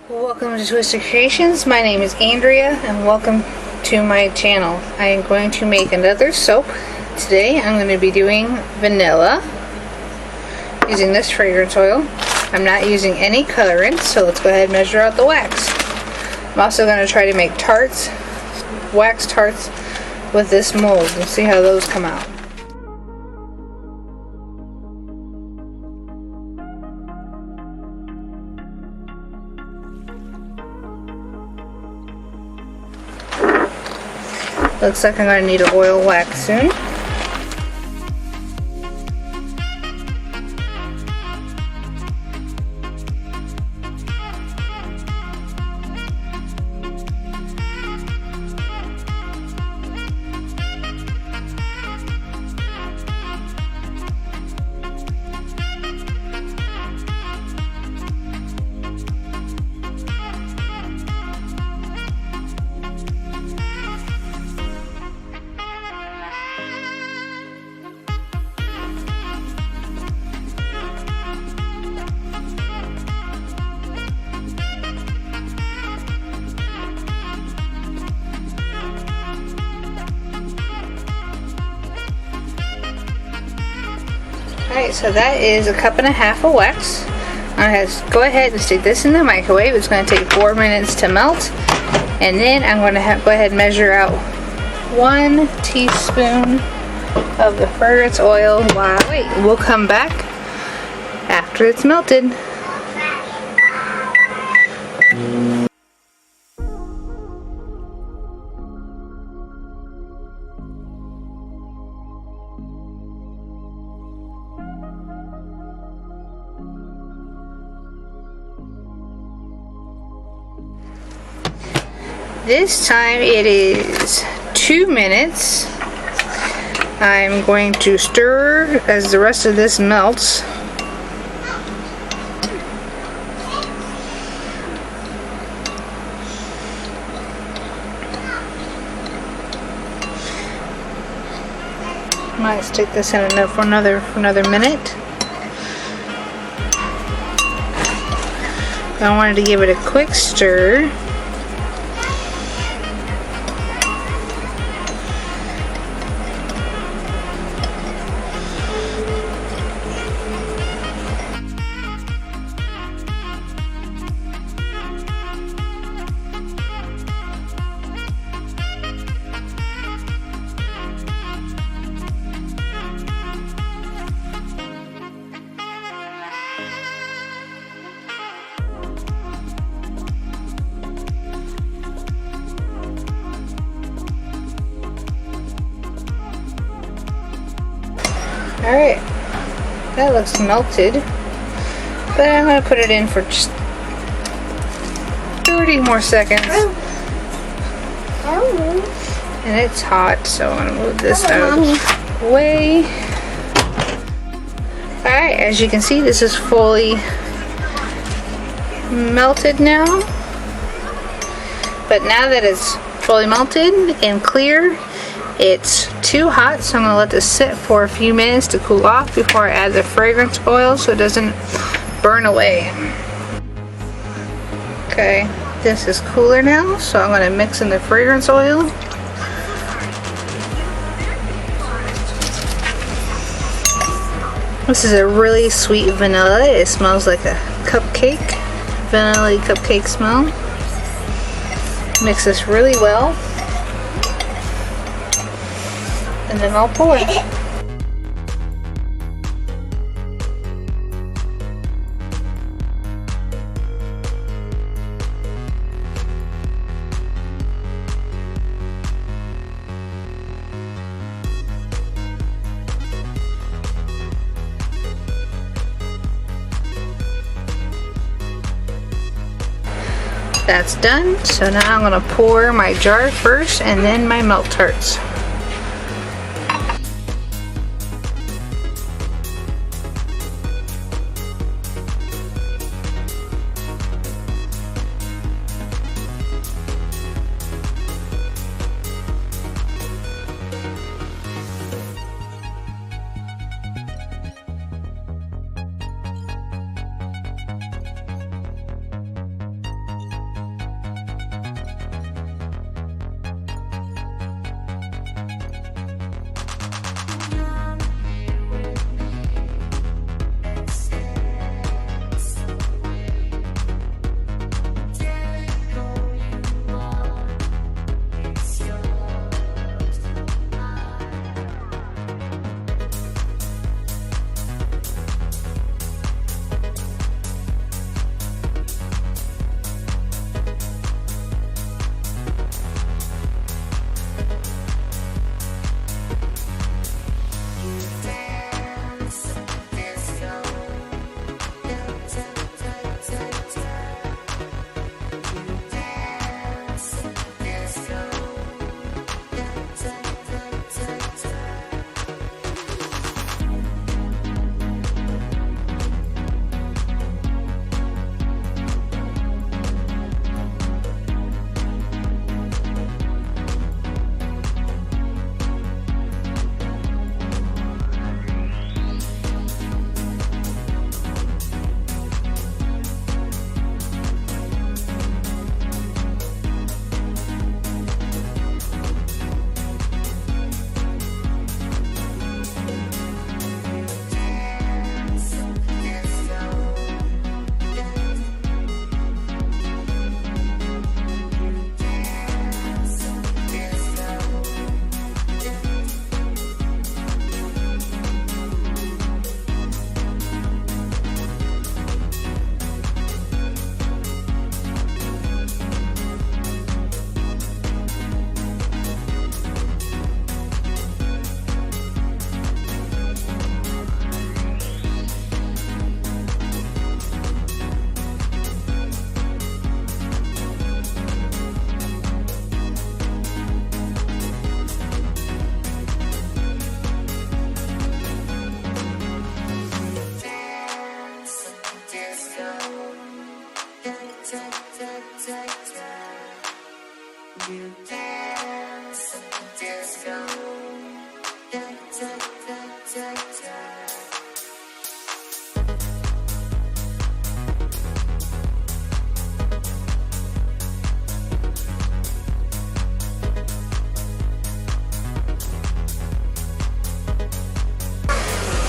Welcome to Twisted Creations. My name is Andrea and welcome to my channel. I am going to make another soap. Today I'm going to be doing vanilla using this fragrance oil. I'm not using any colorant, so let's go ahead and measure out the wax. I'm also going to try to make tarts, wax tarts with this mold and see how those come out. Looks like I'm going to need an oil wax soon. Alright, so that is a cup and a half of wax. I'm going to go ahead and stick this in the microwave. It's going to take 4 minutes to melt. And then I'm going to go ahead and measure out 1 teaspoon of the fragrance oil. Wait, we'll come back after it's melted. This time it is 2 minutes. I'm going to stir as the rest of this melts. Might stick this in for another minute. I wanted to give it a quick stir. Alright, that looks melted, but I'm going to put it in for just 30 more seconds. And it's hot, so I'm going to move this out of the way. Alright, as you can see, this is fully melted now. But now that it's fully melted and clear, it's too hot, so I'm going to let this sit for a few minutes to cool off before I add the fragrance oil so it doesn't burn away. Okay, this is cooler now, so I'm going to mix in the fragrance oil. This is a really sweet vanilla. It smells like a cupcake, vanilla cupcake smell. Mix this really well. And then I'll pour it. That's done. So now I'm going to pour my jar first and then my melt tarts.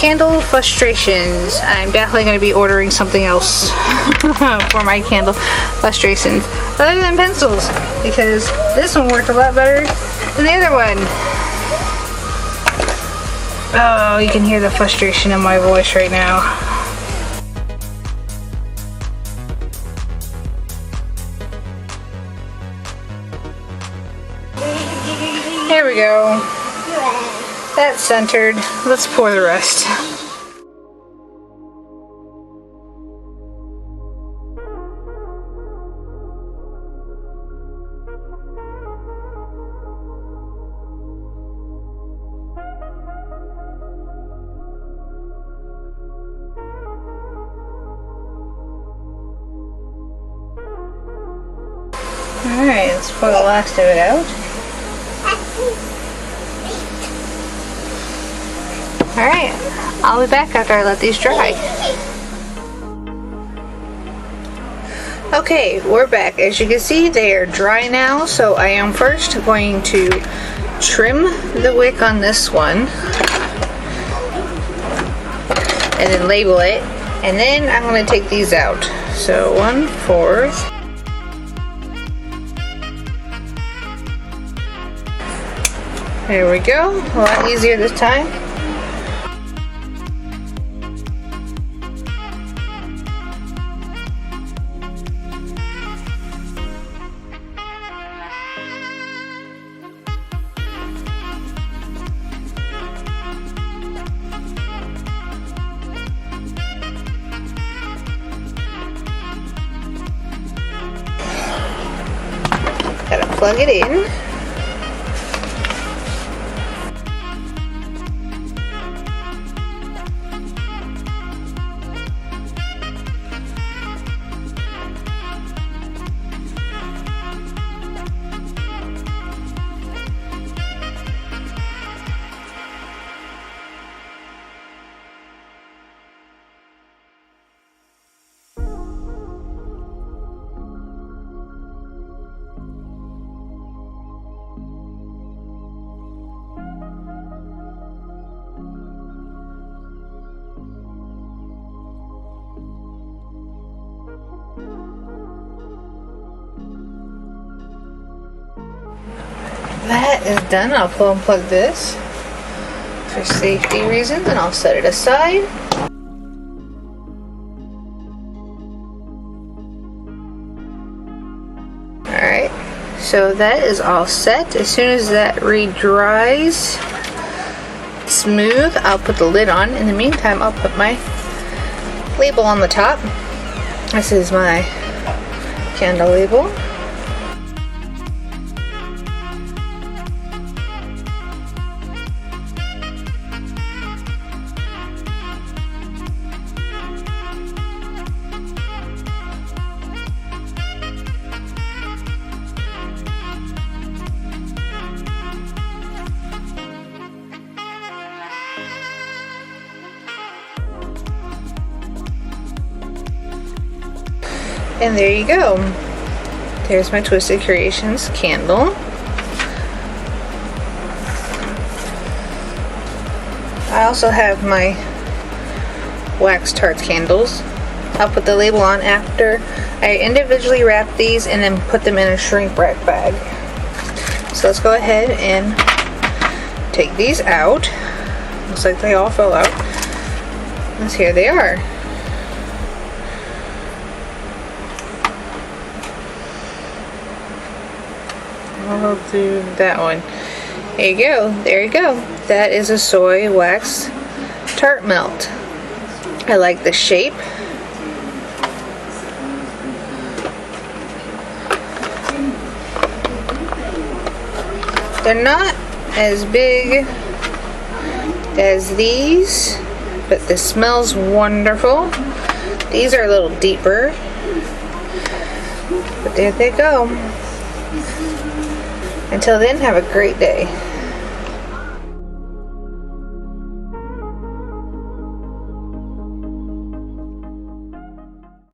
candle frustrations. I'm definitely going to be ordering something else for my candle frustrations other than pencils, because this one worked a lot better than the other one. Oh, you can hear the frustration in my voice right now. There we go. That's centered. Let's pour the rest. Alright, let's pour the last of it out. Alright, I'll be back after I let these dry. Okay, we're back. As you can see, they are dry now, so I am first going to trim the wick on this one and then label it, and then I'm going to take these out. So 1/4. There we go, a lot easier this time. Gotta plug it in. That is done. I'll unplug this for safety reasons and I'll set it aside. Alright, so that is all set. As soon as that re-dries smooth, I'll put the lid on. In the meantime, I'll put my label on the top. This is my candle label. And there you go. There's my Twisted Creations candle. I also have my wax tart candles. I'll put the label on after I individually wrap these and then put them in a shrink wrap bag. So let's go ahead and take these out. Looks like they all fell out. And here they are. I'll do that one. There you go. There you go. That is a soy wax tart melt. I like the shape. They're not as big as these, but this smells wonderful. These are a little deeper, but there they go. Until then, have a great day.